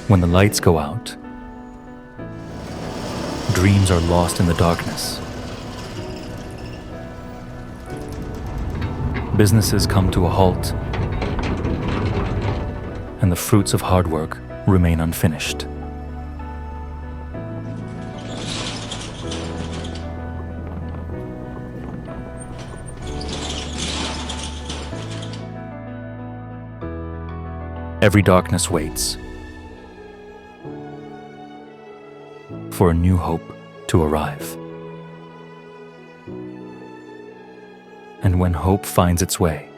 When the lights go out, dreams are lost in the darkness. Businesses come to a halt, and the fruits of hard work remain unfinished. Every darkness waits for a new hope to arrive. And when hope finds its way,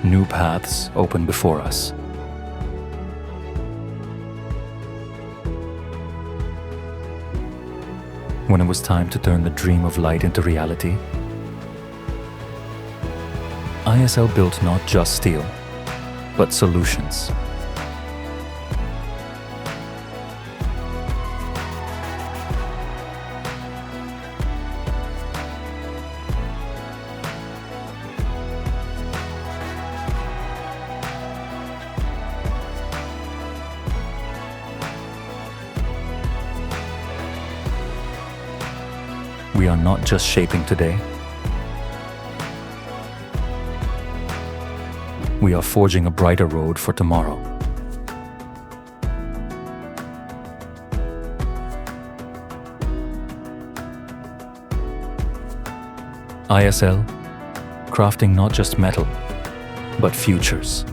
new paths open before us. When it was time to turn the dream of light into reality, ISL built not just steel, but solutions. We are not just shaping today, we are forging a brighter road for tomorrow. ISL, crafting not just metal, but futures.